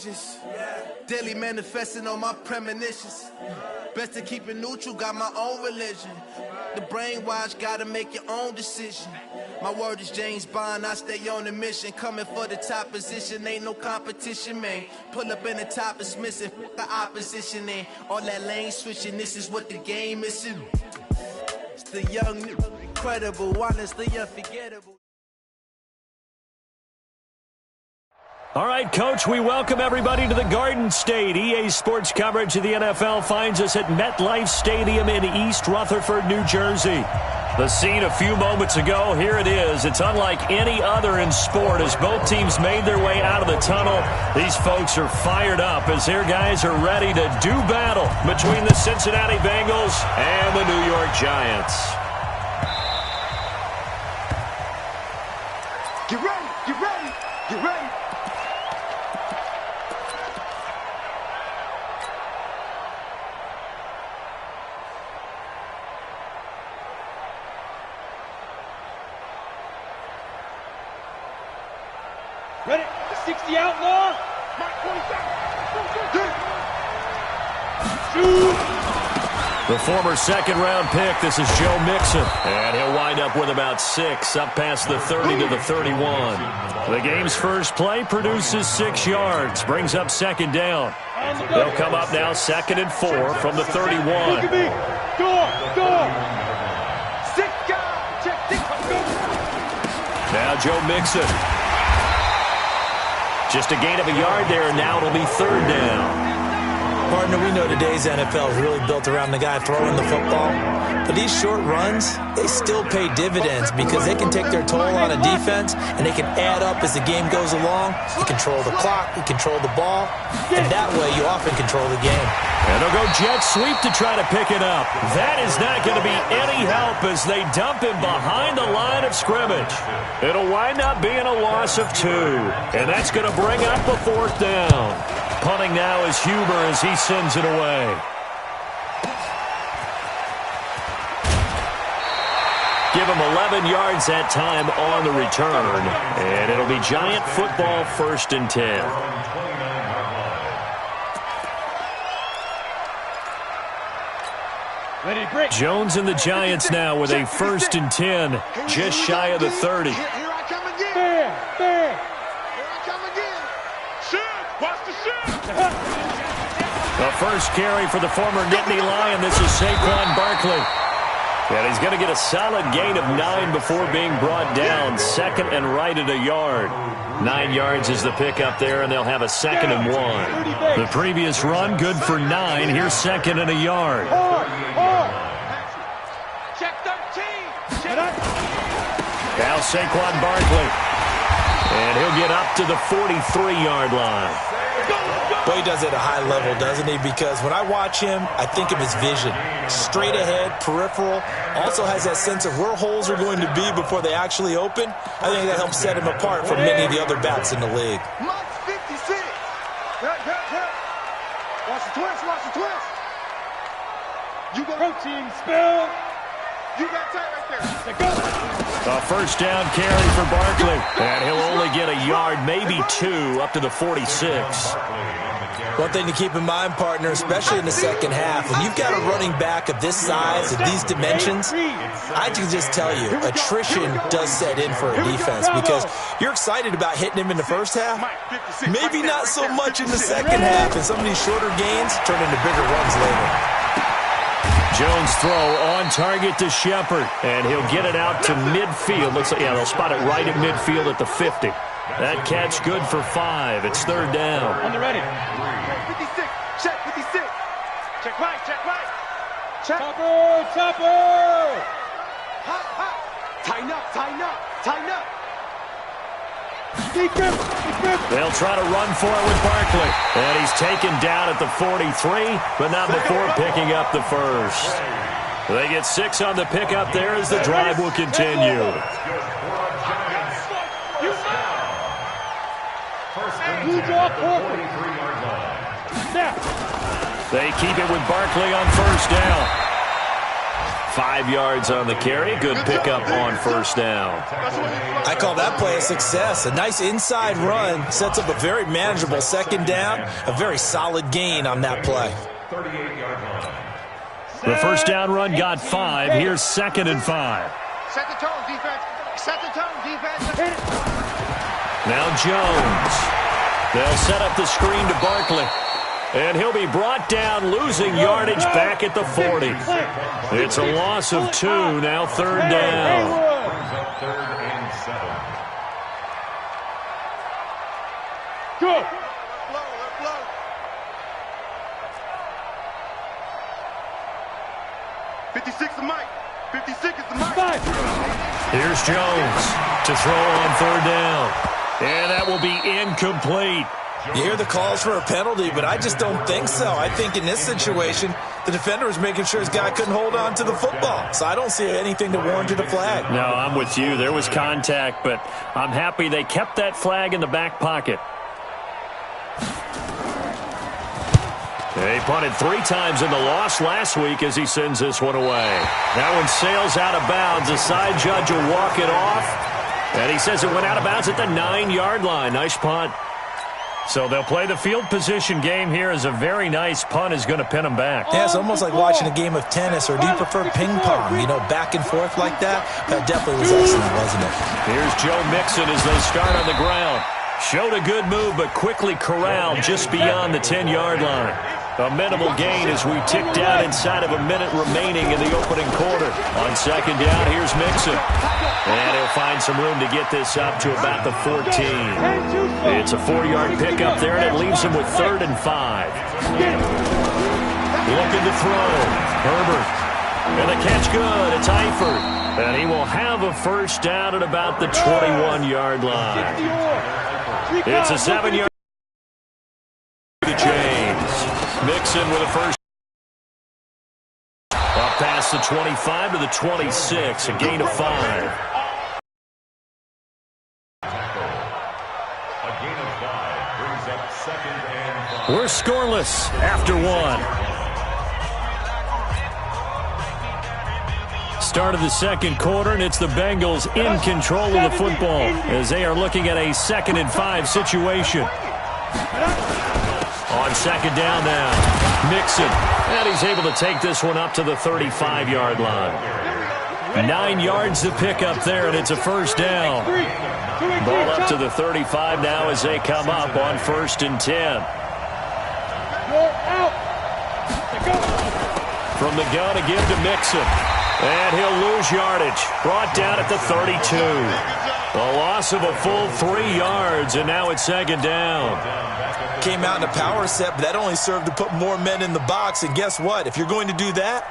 visions. Daily manifesting on my premonitions. Best to keep it neutral, got my own religion. The brainwash, gotta make your own decision. My word is James Bond, I stay on the mission. Coming for the top position, ain't no competition, man. Pull up in the top is missing, the opposition in. All that lane switching, this is what the game is. It's the young, incredible, honestly unforgettable. All right, Coach, we welcome everybody to the Garden State. EA Sports coverage of the NFL finds us at MetLife Stadium in East Rutherford, New Jersey. The scene a few moments ago, here it is. It's unlike any other in sport as both teams made their way out of the tunnel. These folks are fired up as their guys are ready to do battle between the Cincinnati Bengals and the New York Giants. Get ready, get ready, get ready. Ready? The 60 outlaw. The former second-round pick, this is Joe Mixon. And he'll wind up with about 6, up past the 30 to the 31. The game's first play produces 6 yards, brings up second down. They'll come up now 2nd and 4 from the 31. Look at me. Go. Now Joe Mixon. Just a gain of a yard there, and now it'll be 3rd down. Partner, we know today's NFL is really built around the guy throwing the football. But these short runs, they still pay dividends because they can take their toll on a defense, and they can add up as the game goes along. You control the clock, you control the ball, and that way you often control the game. And they'll go jet sweep to try to pick it up. That is not going to be any help as they dump him behind the line of scrimmage. It'll wind up being a loss of 2, and that's going to bring up a 4th down. Punting now is Huber as he sends it away. Give him 11 yards that time on the return. And it'll be Giant football, 1st and 10. Ready, break. Jones and the Giants now with a 1st and 10, just shy of the 30. Here I come again. Fair. Here I come again. Shoot. Watch the shoot. The first carry for the former Nittany Lion. This is Saquon Barkley. And he's going to get a solid gain of 9 before being brought down. 2nd and right at a yard. 9 yards is the pickup there, and they'll have a 2nd and 1. The previous run, good for 9. Here's 2nd and a yard. Check 13. Now Saquon Barkley. And he'll get up to the 43-yard line. Well, he does it at a high level, doesn't he? Because when I watch him, I think of his vision. Straight ahead, peripheral. Also has that sense of where holes are going to be before they actually open. I think that helps set him apart from many of the other backs in the league. Mike's 56. Watch the twist. You got Protein spill. You got tight right there. Go. A 1st down carry for Barkley. And he'll only get a yard, maybe 2, up to the 46. One thing to keep in mind, partner, especially in the second half, when you've got a running back of this size, of these dimensions, I can just tell you, attrition does set in for a defense because you're excited about hitting him in the first half, maybe not so much in the second half, and some of these shorter gains turn into bigger runs later. Jones throw on target to Shepard, and he'll get it out to midfield. Looks like, they'll spot it right at midfield at the 50. That catch good for 5. It's 3rd down. On the ready. 56. Check 56. Check right. Check. Topper. Hot. Tighten up. They'll try to run for it with Barkley. And he's taken down at the 43, but not before picking up the 1st. They get 6 on the pickup there as the drive will continue. They keep it with Barkley on 1st down. 5 yards on the carry. Good pickup on first down. I call that play a success. A nice inside run sets up a very manageable second down. A very solid gain on that play. The first down run got 5. Here's 2nd and 5. Set the tone, defense. Set the tone, defense. Now Jones. They'll set up the screen to Barkley. And he'll be brought down, losing yardage back at the 40. It's a loss of 2, now 3rd down. 3rd and 7. Go. Blow. 56 is Mike. 56 is the Mike. Here's Jones to throw on 3rd down. And that will be incomplete. You hear the calls for a penalty, but I just don't think so. I think in this situation, the defender was making sure his guy couldn't hold on to the football. So I don't see anything to warrant a flag. No, I'm with you. There was contact, but I'm happy they kept that flag in the back pocket. He punted 3 times in the loss last week as he sends this one away. That one sails out of bounds. The side judge will walk it off. And he says it went out of bounds at the 9-yard line. Nice punt. So they'll play the field position game here as a very nice punt is going to pin them back. Yeah, it's almost like watching a game of tennis, or do you prefer ping pong? You know, back and forth like that? That definitely was excellent, wasn't it? Here's Joe Mixon as they start on the ground. Showed a good move, but quickly corralled just beyond the 10-yard line. A minimal gain as we tick down inside of a minute remaining in the opening quarter. On 2nd down, here's Mixon. And he'll find some room to get this up to about the 14. It's a 4-yard pickup there, and it leaves him with 3rd and 5. Looking to throw. Herbert. And the catch good. It's Eifert. And he will have a first down at about the 21-yard line. It's a 7-yard to James. Mixon with a first. Up past the 25 to the 26. A gain of 5. We're scoreless after 1. Start of the 2nd quarter, and it's the Bengals in control of the football as they are looking at a 2nd and 5 situation. On 2nd down now, Mixon, and he's able to take this one up to the 35-yard line. 9 yards to pick up there, and it's a first down. Ball up to the 35 now as they come up on 1st and 10. From the gun to give to Mixon. And he'll lose yardage. Brought down at the 32. A loss of a full 3 yards, and now it's 2nd down. Came out in a power set, but that only served to put more men in the box. And guess what? If you're going to do that,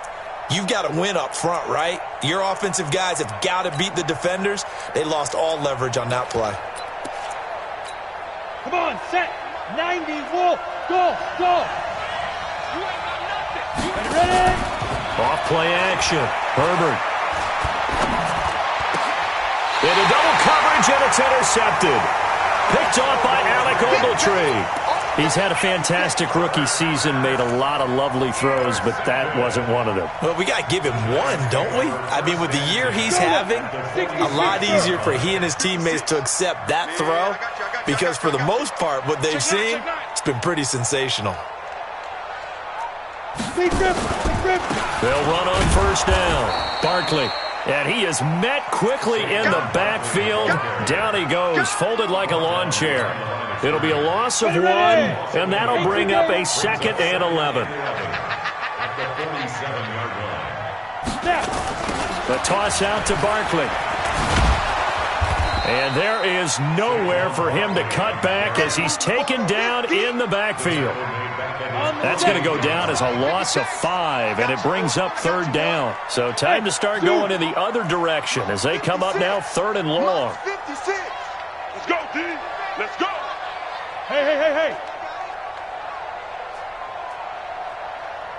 you've got to win up front, right? Your offensive guys have got to beat the defenders. They lost all leverage on that play. Come on, set. 90, Wolf. Go. Ready? Off play action. Herbert. Into double coverage, and it's intercepted. Picked off by Alec Ogletree. He's had a fantastic rookie season, made a lot of lovely throws, but that wasn't one of them. Well, we got to give him one, don't we? I mean, with the year he's having, a lot easier for he and his teammates to accept that throw, because for the most part, what they've seen, it's been pretty sensational. They'll run on 1st down. Barkley. And he is met quickly in the backfield. Down he goes, folded like a lawn chair. It'll be a loss of 1, and that'll bring up a 2nd and 11. The toss out to Barkley. And there is nowhere for him to cut back as he's taken down in the backfield. That's going to go down as a loss of 5, and it brings up 3rd down. So time to start going in the other direction as they come up now 3rd and long. 56. Let's go, D. Let's go. Hey.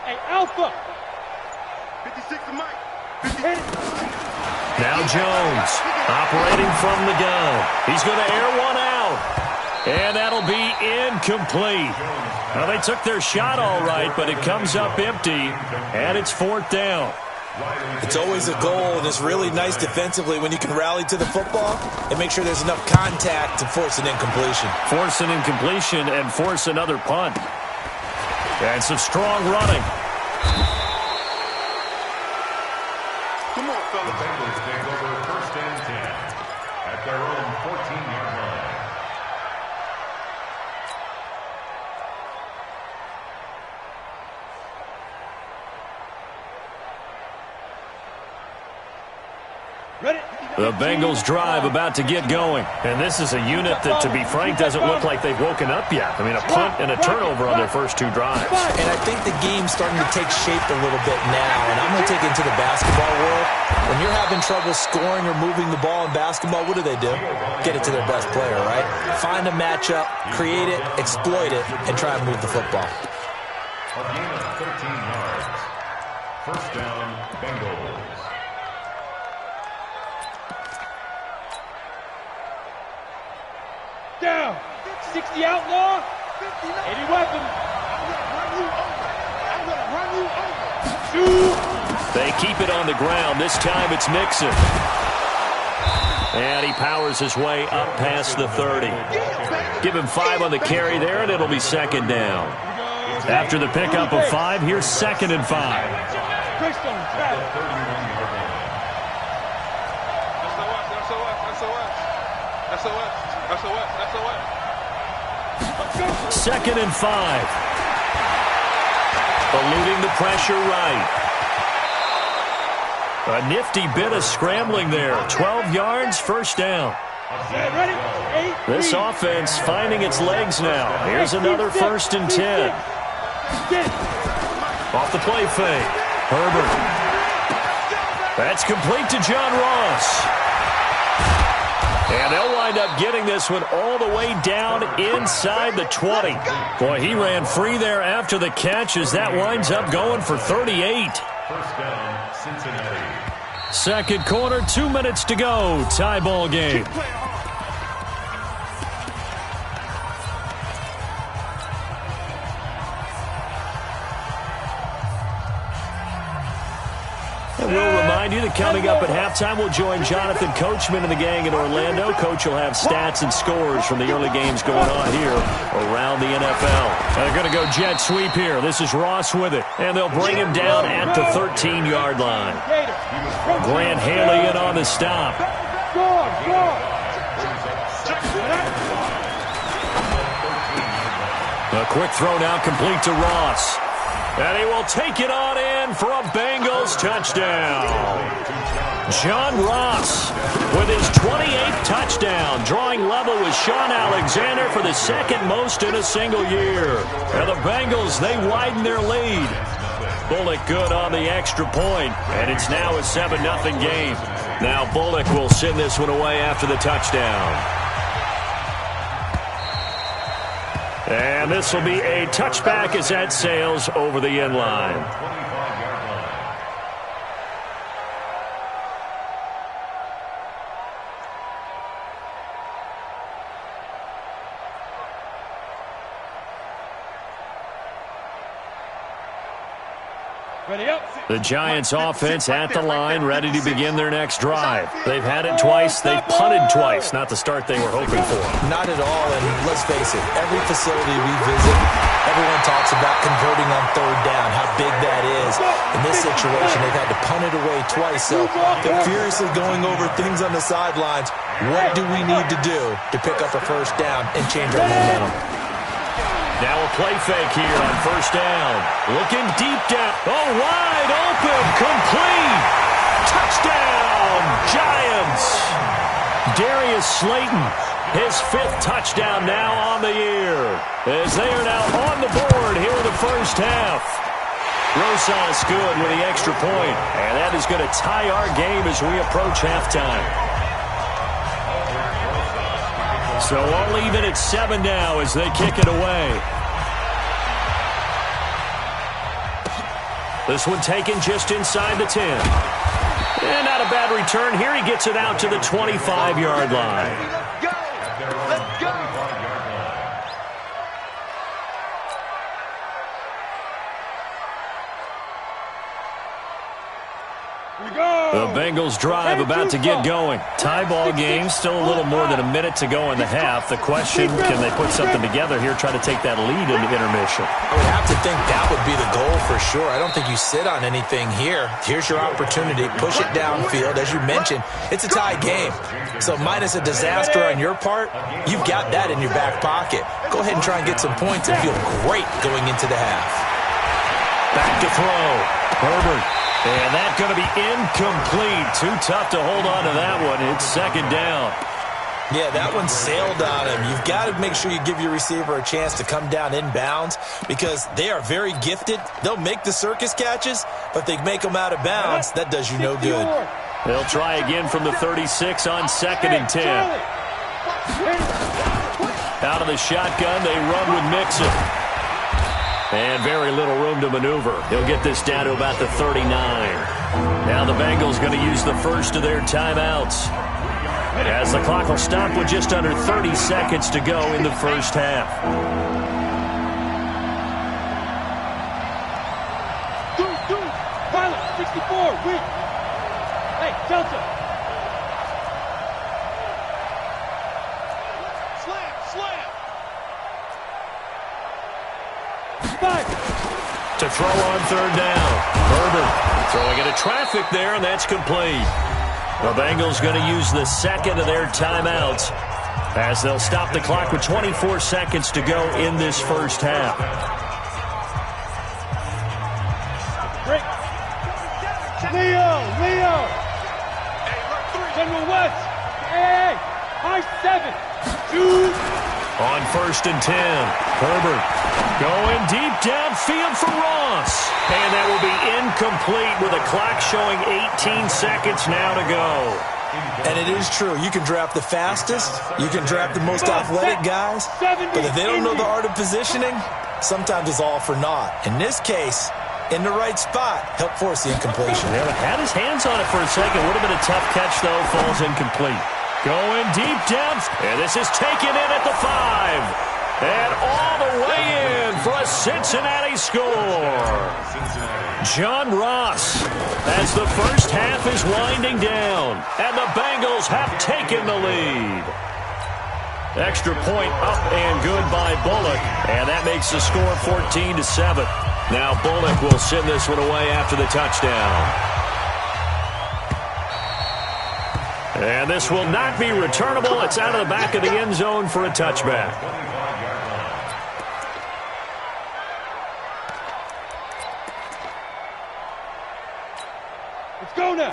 Hey, Alpha. 56 to Mike. Now Jones operating from the gun. He's going to air one out. And that'll be incomplete. Well, they took their shot all right, but it comes up empty, and it's 4th down. It's always a goal, and it's really nice defensively when you can rally to the football and make sure there's enough contact to force an incompletion. Force an incompletion and force another punt. And some strong running. Come on, fellas. The Bengals take over 1st and 10 at their own 14-yard line. The Bengals drive about to get going. And this is a unit that, to be frank, doesn't look like they've woken up yet. I mean, a punt and a turnover on their first 2 drives. And I think the game's starting to take shape a little bit now. And I'm going to take it into the basketball world. When you're having trouble scoring or moving the ball in basketball, what do? Get it to their best player, right? Find a matchup, create it, exploit it, and try and move the football. A gain of 13 yards. 1st down, Bengals. Down. 60 outlaw. 80 weapon. They keep it on the ground. This time it's Mixon. And he powers his way up past the 30. Give him 5 on the carry there, and it'll be 2nd down. After the pickup of 5, here's 2nd and 5. Second and 5. Eluding the pressure right. A nifty bit of scrambling there. 12 yards, 1st down. This offense finding its legs now. Here's another 1st and 10. Off the play fake. Herbert. That's complete to John Ross. And they'll wind up getting this one all the way down inside the 20. Boy, he ran free there after the catch as that winds up going for 38. 1st down, Cincinnati. 2nd quarter, 2 minutes to go. Tie ball game. And we'll remind you that coming up at halftime, we'll join Jonathan Coachman and the gang in Orlando. Coach will have stats and scores from the early games going on here around the NFL. They're going to go jet sweep here. This is Ross with it, and they'll bring him down at the 13-yard line. Grant Haley in on the stop. A quick throw now complete to Ross. And he will take it on in for a Bengals touchdown. John Ross with his 28th touchdown, drawing level with Sean Alexander for the 2nd most in a single year. And the Bengals, they widen their lead. Bullock good on the extra point, and it's now a 7-0 game. Now Bullock will send this one away after the touchdown. And this will be a touchback as that sails over the end line. The Giants offense at the line, ready to begin their next drive. They've had it twice. They've punted twice. Not the start they were hoping for. Not at all, and let's face it, every facility we visit, everyone talks about converting on 3rd down, how big that is. In this situation, they've had to punt it away twice, so they're furiously going over things on the sidelines. What do we need to do to pick up a 1st down and change our momentum? Now a play fake here on 1st down. Looking deep down. Oh, wide open. Complete. Touchdown, Giants. Darius Slayton, his 5th touchdown now on the year. As they are now on the board here in the 1st half. Rosas good with the extra point. And that is going to tie our game as we approach halftime. So all even at 7 now as they kick it away. This one taken just inside the 10. And not a bad return here. He gets it out to the 25-yard line. Let's go. The Bengals drive about to get going. Tie ball game, still a little more than a minute to go in the half. The question, can they put something together here, try to take that lead into intermission? I would have to think that would be the goal for sure. I don't think you sit on anything here. Here's your opportunity. Push it downfield. As you mentioned, it's a tie game. So minus a disaster on your part, you've got that in your back pocket. Go ahead and try and get some points and feel great going into the half. Back to throw. Herbert. And that's going to be incomplete. Too tough to hold on to that one. It's second down. Yeah, that one sailed on him. You've got to make sure you give your receiver a chance to come down inbounds because they are very gifted. They'll make the circus catches, but they make them out of bounds. That does you no good. They'll try again from the 36 on 2nd and 10. Out of the shotgun, they run with Mixon. And very little room to maneuver. He'll get this down to about the 39. Now the Bengals going to use the first of their timeouts, as the clock will stop with just under 30 seconds to go in the first half. 64, win. Hey, Delta. Slam. To throw on 3rd down. Herbert throwing into traffic there, and that's complete. The Bengals going to use the second of their timeouts as they'll stop the clock with 24 seconds to go in this first half. Break. Leo. General West. Hey. High 7. 2. On 1st and 10, Herbert going deep downfield for Ross. And that will be incomplete with a clock showing 18 seconds now to go. And it is true. You can draft the fastest. You can draft the most athletic guys. But if they don't know the art of positioning, sometimes it's all for naught. In this case, in the right spot, help force the incompletion. Yeah, had his hands on it for a second. Would have been a tough catch, though. Falls incomplete. Going deep down, and this is taken in at the 5. And all the way in for a Cincinnati score. John Ross, as the first half is winding down, and the Bengals have taken the lead. Extra point up and good by Bullock, and that makes the score 14-7. Now Bullock will send this one away after the touchdown. And this will not be returnable. It's out of the back of the end zone for a touchback.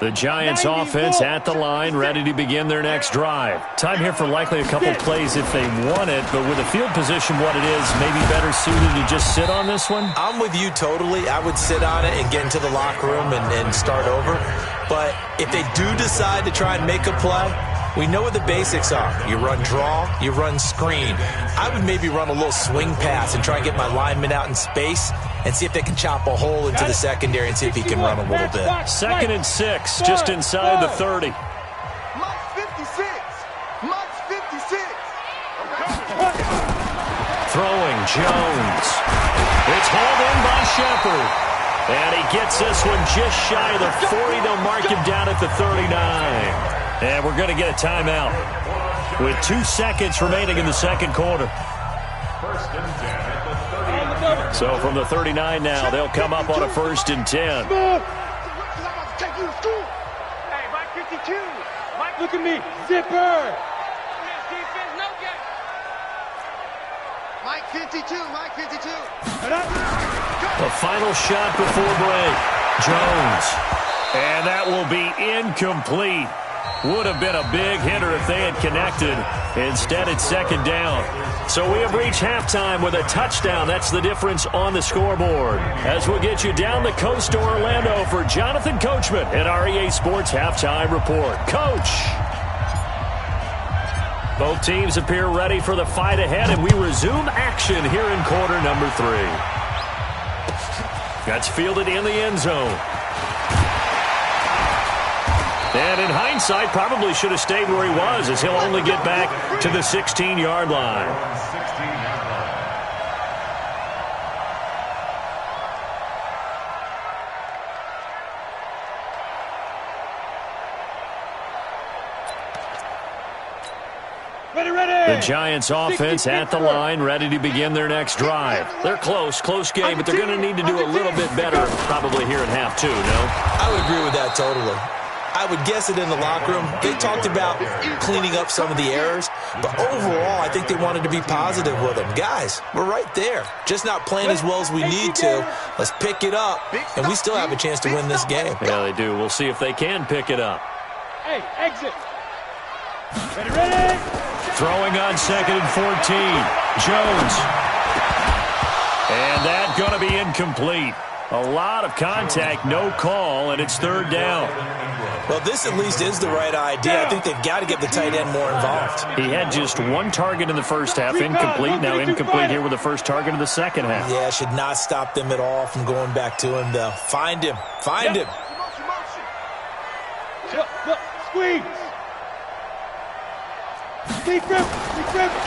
The Giants offense at the line, ready to begin their next drive. Time here for likely a couple plays if they want it, but with the field position what it is, maybe better suited to just sit on this one? I'm with you totally. I would sit on it and get into the locker room and start over. But if they do decide to try and make a play, we know what the basics are. You run draw, you run screen. I would maybe run a little swing pass and try and get my lineman out in space and see if they can chop a hole into the secondary and see if he can run a little bit. 2nd and 6, just inside the 30. Mike's 56. Throwing, Jones. It's hauled in by Shepard. And he gets this one just shy of the 40. They'll mark him down at the 39. And we're going to get a timeout with 2 seconds remaining in the second quarter. So from the 39 now, they'll come up on a 1st and 10. Hey, Mike 52. Mike, look at me. Zipper. Mike 52. The final shot before break. Jones. And that will be incomplete. Would have been a big hitter if they had connected. Instead, it's 2nd down. So we have reached halftime with a touchdown. That's the difference on the scoreboard. As we'll get you down the coast to Orlando for Jonathan Coachman at our EA Sports Halftime Report. Coach! Both teams appear ready for the fight ahead, and we resume action here in quarter number 3. That's fielded in the end zone. And in hindsight, probably should have stayed where he was, as he'll only get back to the 16-yard line. The Giants offense at the line, ready to begin their next drive. They're close game, but they're going to need to do a little bit better probably here in half two, no? I would agree with that totally. I would guess it in the locker room. They talked about cleaning up some of the errors, but overall, I think they wanted to be positive with them. Guys, we're right there. Just not playing as well as we need to. Let's pick it up, and we still have a chance to win this game. Yeah, they do. We'll see if they can pick it up. Hey, exit. Ready. Throwing on 2nd and 14. Jones. And that's going to be incomplete. A lot of contact, no call, and it's 3rd down. Well, this at least is the right idea. I think they've got to get the tight end more involved. He had just 1 target in the first half, incomplete. Now incomplete here with the first target in the second half. Yeah, should not stop them at all from going back to him, though. Find him. Find him. Look, squeeze.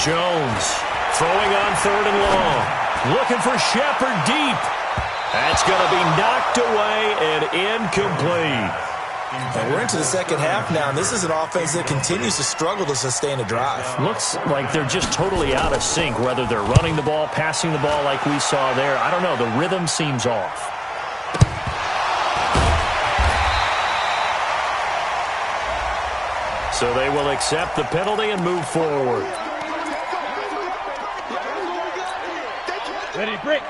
Jones throwing on 3rd and long. Looking for Shepard deep. That's going to be knocked away and incomplete. And we're into the second half now, and this is an offense that continues to struggle to sustain a drive. Looks like they're just totally out of sync, whether they're running the ball, passing the ball like we saw there. I don't know. The rhythm seems off. So they will accept the penalty and move forward. Ready to break.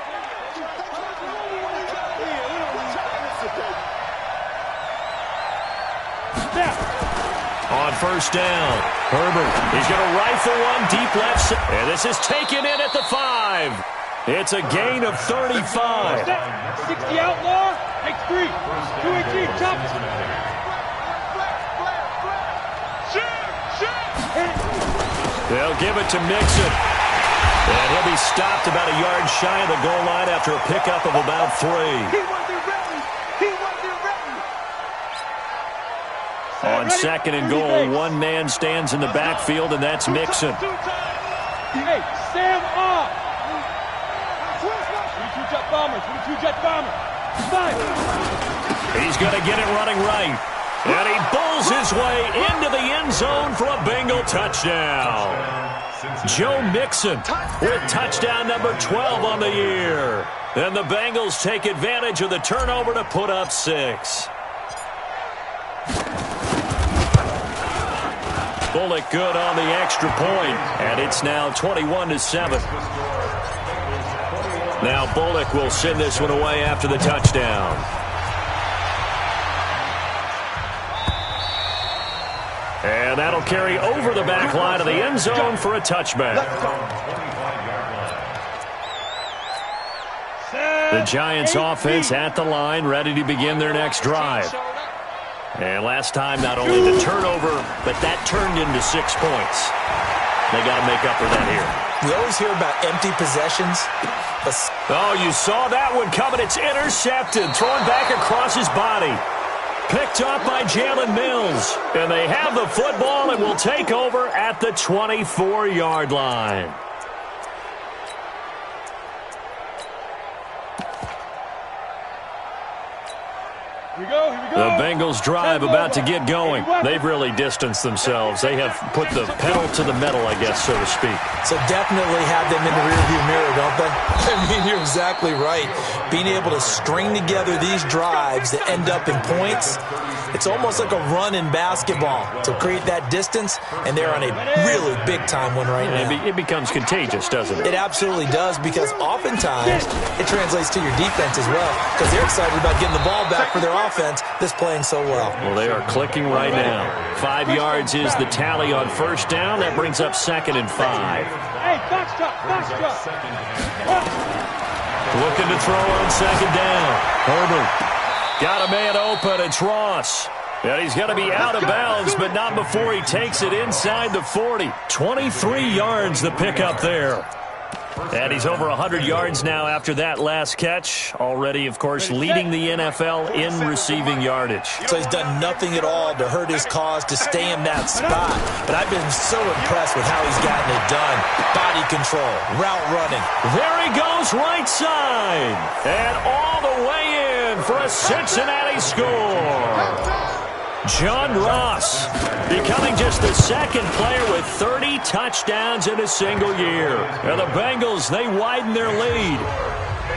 On 1st down, Herbert, he's going to rifle one deep left. And this is taken in at the 5. It's a gain of 35. 60 outlaw, take 3. 2-3, chop. They'll give it to Mixon. And he'll be stopped about a yard shy of the goal line after a pickup of about 3. On 2nd and goal, 1 man stands in the backfield, and that's Mixon. Hey, Sam off. 22 jet bomber, 22 jet bomber. 5. He's going to get it running right. And he bulls his way into the end zone for a Bengal touchdown. Joe Mixon with touchdown number 12 on the year. And the Bengals take advantage of the turnover to put up 6. Bullock good on the extra point, and it's now 21-7. Now Bullock will send this one away after the touchdown. And that'll carry over the back line of the end zone for a touchback. The Giants offense at the line, ready to begin their next drive. And last time, not only the turnover, but that turned into 6 points. They got to make up for that here. We always hear about empty possessions. Oh, you saw that one coming. It's intercepted, thrown back across his body. Picked up by Jalen Mills. And they have the football and will take over at the 24-yard line. Here we go. The Bengals drive about to get going. They've really distanced themselves. They have put the pedal to the metal, I guess, so to speak. So definitely have them in the rearview mirror, don't they? I mean, you're exactly right. Being able to string together these drives that end up in points, it's almost like a run in basketball to create that distance, and they're on a really big-time one right now. It becomes contagious, doesn't it? It absolutely does, because oftentimes it translates to your defense as well, because they're excited about getting the ball back for their offense that's playing so well. Well, they are clicking right now. 5 yards is the tally on 1st down. That brings up 2nd and 5. Hey, box drop. Looking to throw on 2nd down. Herbert got a man open. It's Ross. And he's going to be out of bounds, but not before he takes it inside the 40. 23 yards the pickup there. And he's over 100 yards now after that last catch. Already, of course, leading the NFL in receiving yardage. So he's done nothing at all to hurt his cause to stay in that spot. But I've been so impressed with how he's gotten it done. Body control, route running. There he goes right side. And all the way in for a Cincinnati score. John Ross, becoming just the second player with 30 touchdowns in a single year. And the Bengals, they widen their lead.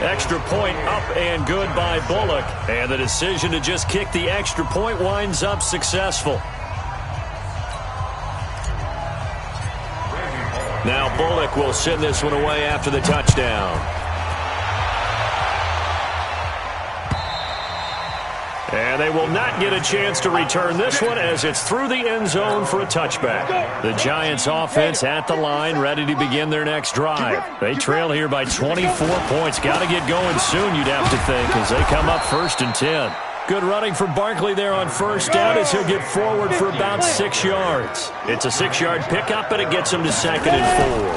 Extra point up and good by Bullock. And the decision to just kick the extra point winds up successful. Now Bullock will send this one away after the touchdown. And they will not get a chance to return this one as it's through the end zone for a touchback. The Giants offense at the line, ready to begin their next drive. They trail here by 24 points. Got to get going soon, you'd have to think, as they come up 1st and 10. Good running for Barkley there on first down as he'll get forward for about 6 yards. It's a 6-yard pickup, but it gets him to 2nd and 4.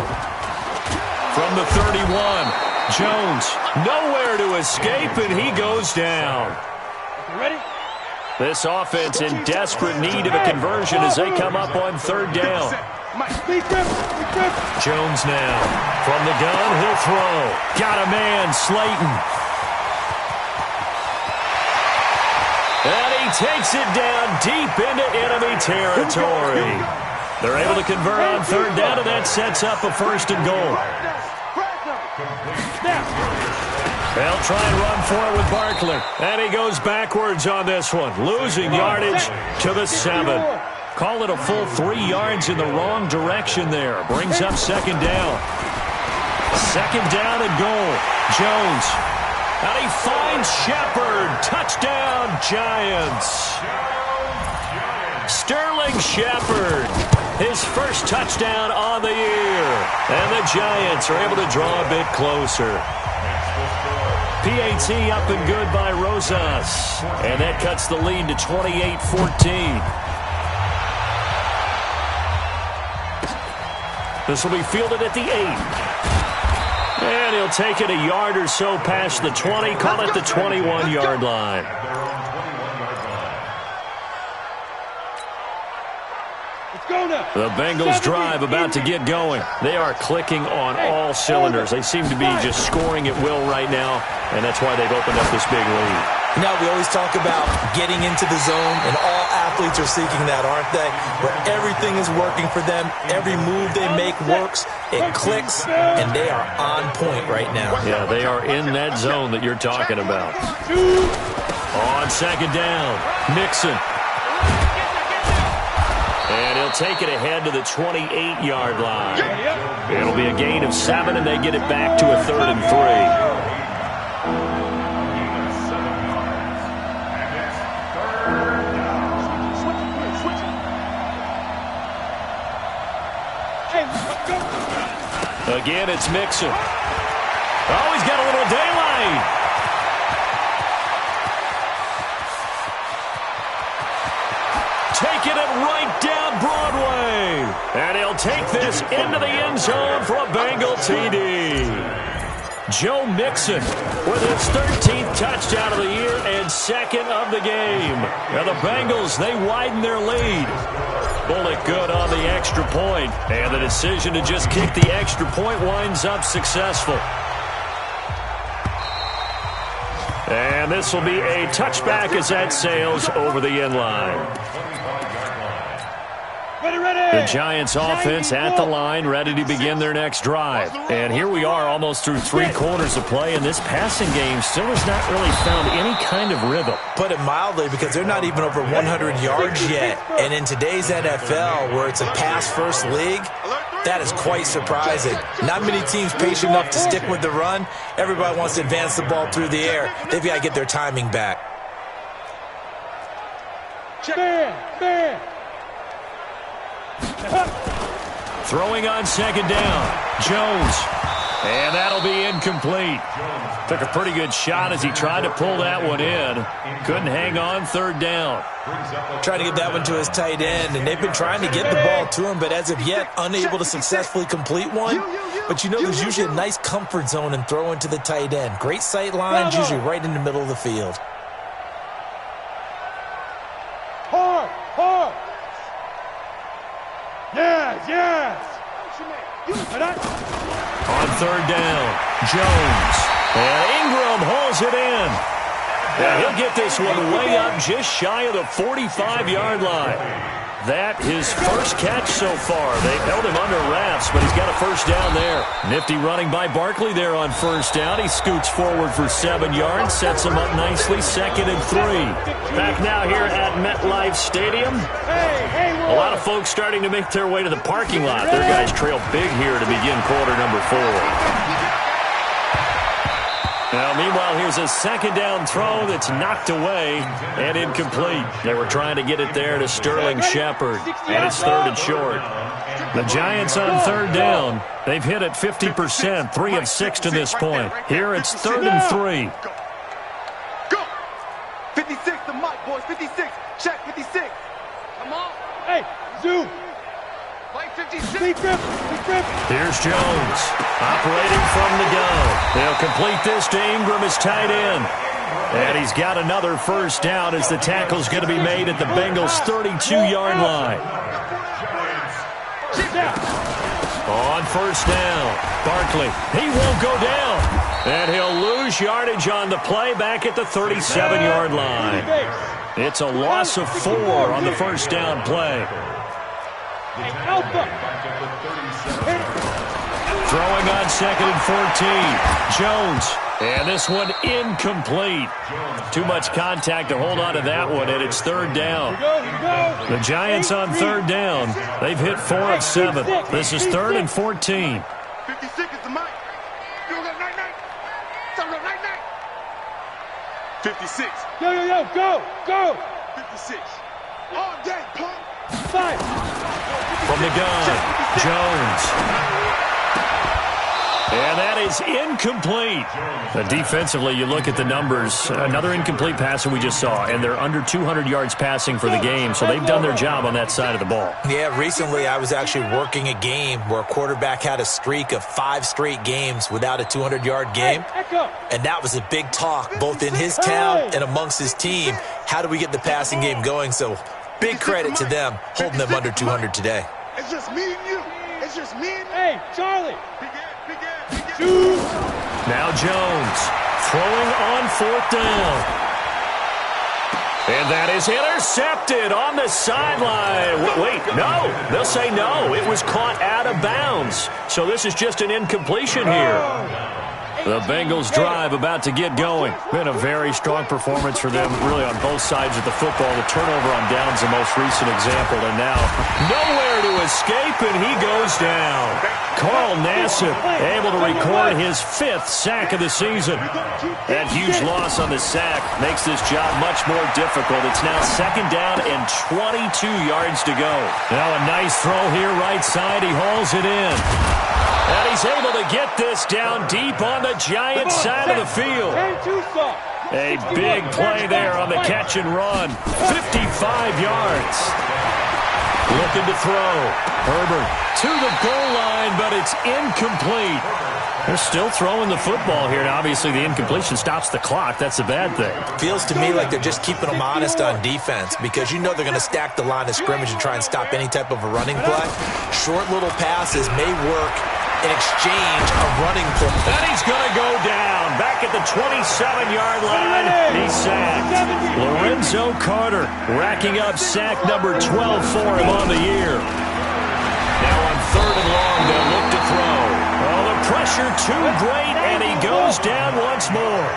From the 31, Jones nowhere to escape, and he goes down. Ready? This offense in desperate need of a conversion as they come up on 3rd down. Jones now. From the gun, he'll throw. Got a man, Slayton. And he takes it down deep into enemy territory. They're able to convert on 3rd down, and that sets up a 1st and goal. They'll try and run for it with Barkley. And he goes backwards on this one, losing yardage to the 7. Call it a full 3 yards in the wrong direction there. Brings up 2nd down. 2nd down and goal. Jones. And he finds Shepard. Touchdown, Giants. Sterling Shepard. His first touchdown on the year. And the Giants are able to draw a bit closer. PAT up and good by Rosas. And that cuts the lead to 28-14. This will be fielded at the 8. And he'll take it a yard or so past the 20. Call it the 21-yard line. The Bengals drive about to get going. They are clicking on all cylinders. They seem to be just scoring at will right now, and that's why they've opened up this big lead. Now, we always talk about getting into the zone, and all athletes are seeking that, aren't they? Where everything is working for them. Every move they make works. It clicks, and they are on point right now. Yeah, they are in that zone that you're talking about. On 2nd down, Mixon. And he'll take it ahead to the 28-yard line. It'll be a gain of 7, and they get it back to a 3rd and 3. Again, it's Mixon. Oh, he's got a little daylight. Taking it right down Broadway. And he'll take this into the end zone for a Bengal TD. Joe Mixon with his 13th touchdown of the year and 2nd of the game. Now the Bengals, they widen their lead. Bullock good on the extra point. And the decision to just kick the extra point winds up successful. And this will be a touchback as that sails over the end line. The Giants offense at the line, ready to begin their next drive. And here we are almost through 3 quarters of play, and this passing game still has not really found any kind of rhythm. Put it mildly, because they're not even over 100 yards yet. And in today's NFL, where it's a pass-first league, that is quite surprising. Not many teams patient enough to stick with the run. Everybody wants to advance the ball through the air. They've got to get their timing back. Throwing on 2nd down, Jones. And that'll be incomplete. Took a pretty good shot as he tried to pull that one in. Couldn't hang on 3rd down. Trying to get that one to his tight end, and they've been trying to get the ball to him, but as of yet, unable to successfully complete one. But you know, there's usually a nice comfort zone in throwing to the tight end. Great sight lines, usually right in the middle of the field. Hard. Yes. On 3rd down, Jones. And Ingram holds it in. Yeah, he'll get this one way up just shy of the 45-yard line. That his first catch so far. They've held him under wraps, but he's got a first down there. Nifty running by Barkley there on first down. He scoots forward for 7 yards, sets him up nicely, 2nd and 3. Back now here at MetLife Stadium. A lot of folks starting to make their way to the parking lot. Their guys trail big here to begin quarter number 4. Now, meanwhile, here's a 2nd down throw that's knocked away and incomplete. They were trying to get it there to Sterling Shepard, and it's 3rd and short. The Giants on 3rd down. They've hit it 50%, 3 of 6 to this point. Here it's 3rd and 3. Go! 56, the mic, boys, 56. Check, 56. Come on. Hey, zoom. Play 56. Here's Jones, operating from the gun. They'll complete this to Ingram as tight end. And he's got another first down as the tackle's going to be made at the Bengals' 32-yard line. On first down, Barkley, he won't go down. And he'll lose yardage on the play back at the 37-yard line. It's a loss of 4 on the first down play. Throwing on 2nd and 14. Jones. And this one incomplete. Too much contact to hold on to that one, and it's 3rd down. The Giants on 3rd down. They've hit 4 of 7. This is 3rd and 14. 56 is the mic. 56. Yo, go. 56. All day, pump. 5. From the gun, Jones. And that is incomplete. Defensively, you look at the numbers. Another incomplete passer we just saw, and they're under 200 yards passing for the game, so they've done their job on that side of the ball. Yeah, recently I was actually working a game where a quarterback had a streak of 5 straight games without a 200-yard game, and that was a big talk both in his town and amongst his team. How do we get the passing game going? So big credit to them holding them under 200 today. It's just me and you. It's just me and you. Hey, Charlie. Now Jones throwing on 4th down. And that is intercepted on the sideline. Wait, no. They'll say no. It was caught out of bounds. So this is just an incompletion here. The Bengals drive about to get going. Been a very strong performance for them, really, on both sides of the football. The turnover on downs, the most recent example. And now, nowhere to escape, and he goes down. Carl Nassib able to record his 5th sack of the season. That huge loss on the sack makes this job much more difficult. It's now 2nd down and 22 yards to go. Now a nice throw here right side. He hauls it in. And he's able to get this down deep on the Giants side of the field. A big play there on the catch and run. 55 yards. Looking to throw. Herbert to the goal line, but it's incomplete. They're still throwing the football here. Now, obviously, the incompletion stops the clock. That's a bad thing. Feels to me like they're just keeping them honest on defense because you know they're going to stack the line of scrimmage and try and stop any type of a running play. Short little passes may work in exchange of running play. And he's going to go down. Back at the 27-yard line, he's sacked. Lorenzo Carter racking up sack number 12 for him on the year. Now on 3rd and long, they'll look to throw. Oh, the pressure too great, and he goes down once more.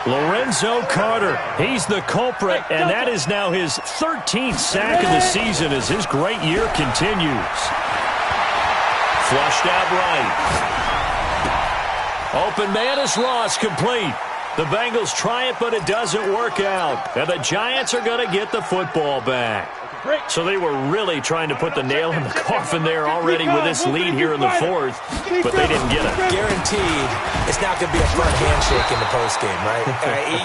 Lorenzo Carter, he's the culprit, and that is now his 13th sack of the season as his great year continues. Flushed out right. Open man is Ross, complete. The Bengals try it, but it doesn't work out. And the Giants are going to get the football back. So they were really trying to put the nail in the coffin there already with this lead here in the 4th, but they didn't get it. Guaranteed, it's not going to be a front handshake in the postgame, right?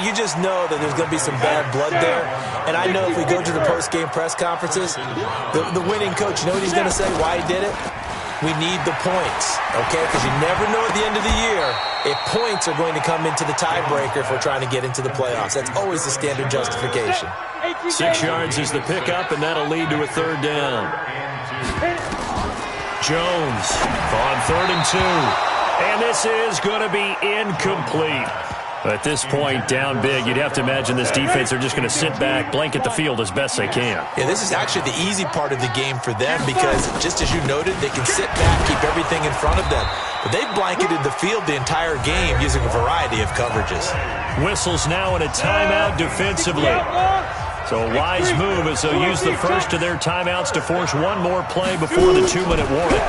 You just know that there's going to be some bad blood there. And I know if we go to the postgame press conferences, the winning coach, you know what he's going to say, why he did it? We need the points, okay? Because you never know at the end of the year if points are going to come into the tiebreaker if we're trying to get into the playoffs. That's always the standard justification. 6 yards is the pickup, and that'll lead to a 3rd down. Jones on 3rd and 2. And this is going to be incomplete. At this point, down big, you'd have to imagine this defense are just going to sit back, blanket the field as best they can. Yeah, this is actually the easy part of the game for them because, just as you noted, they can sit back, keep everything in front of them. But they've blanketed the field the entire game using a variety of coverages. Whistles now in a timeout defensively. So a wise move as they'll use the first of their timeouts to force one more play before the 2-minute warning.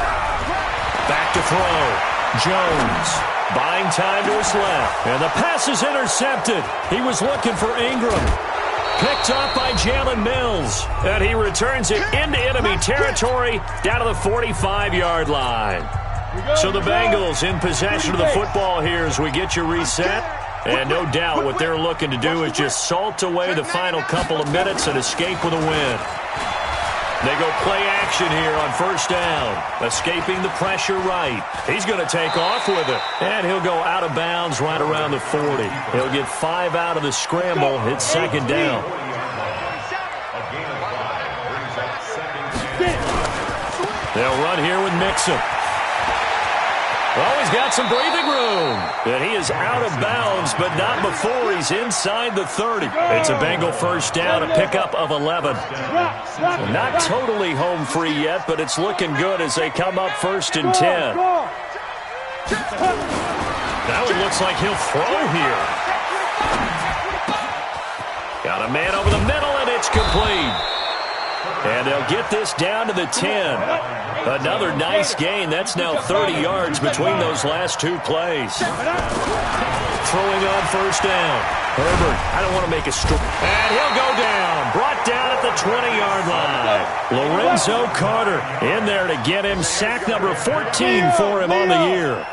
Back to throw. Jones. Buying time to his left. And the pass is intercepted. He was looking for Ingram. Picked up by Jalen Mills. And he returns it into enemy territory down to the 45-yard line. So the Bengals in possession of the football here as we get you reset. And no doubt what they're looking to do is just salt away the final couple of minutes and escape with a win. They go play action here on first down. Escaping the pressure right. He's going to take off with it. And he'll go out of bounds right around the 40. He'll get 5 out of the scramble. Hits second down. They'll run here with Mixon. Oh, he's got some breathing room. And he is out of bounds, but not before he's inside the 30. It's a Bengal first down, a pickup of 11. Not totally home free yet, but it's looking good as they come up first and 10. Now it looks like he'll throw here. Got a man over the middle, and it's complete. And they'll get this down to the 10. Another nice gain. That's now 30 yards between those last two plays. Throwing on first down. Herbert, I don't want to make a story. And he'll go down. Brought down at the 20-yard line. Lorenzo Carter in there to get him. Sack number 14 for him on the year.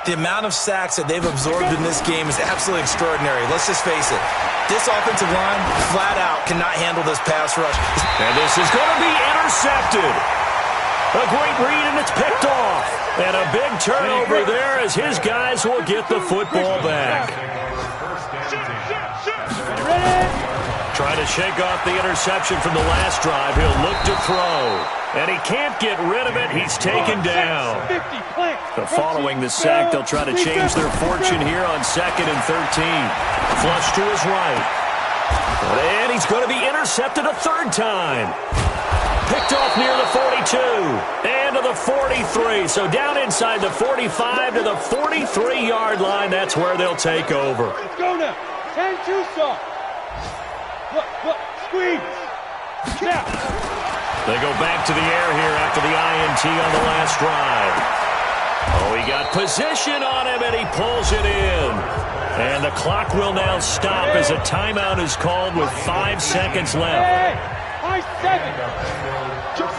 The amount of sacks that they've absorbed in this game is absolutely extraordinary. Let's just face it. This offensive line, flat out, cannot handle this pass rush. And this is going to be intercepted. A great read, and it's picked off. And a big turnover there as his guys will get the football back. Trying to shake off the interception from the last drive. He'll look to throw. And he can't get rid of it. He's taken down. So following the sack, they'll try to change their fortune here on 2nd and 13. Flush to his right. And he's going to be intercepted a third time. Picked off near the 42 and to the 43. So down inside the 45 to the 43-yard line. That's where they'll take over. Let's go now. 10-2 stop. Look, squeeze. Now. They go back to the air here after the INT on the last drive. Oh, he got position on him, and he pulls it in. And the clock will now stop as a timeout is called with 5 seconds left. Hey, high 7. Jump.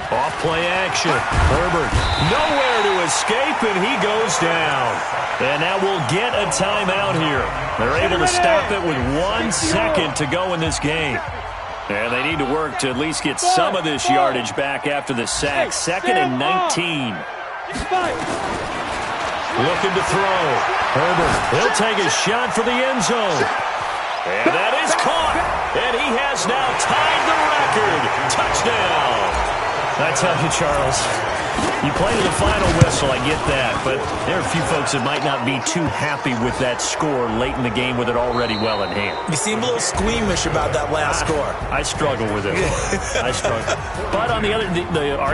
Off play action. Herbert nowhere to escape, and he goes down. And now we'll get a timeout here. They're able to stop it with 1 second to go in this game. And they need to work to at least get some of this yardage back after the sack. 2nd and 19. Looking to throw. Herbert, he'll take a shot for the end zone. And that is caught. And he has now tied the record. Touchdown. I tell you, Charles, you play to the final whistle, I get that, but there are a few folks that might not be too happy with that score late in the game with it already well in hand. You seem a little squeamish about that last score. I struggle with it. I struggle. But on the other, the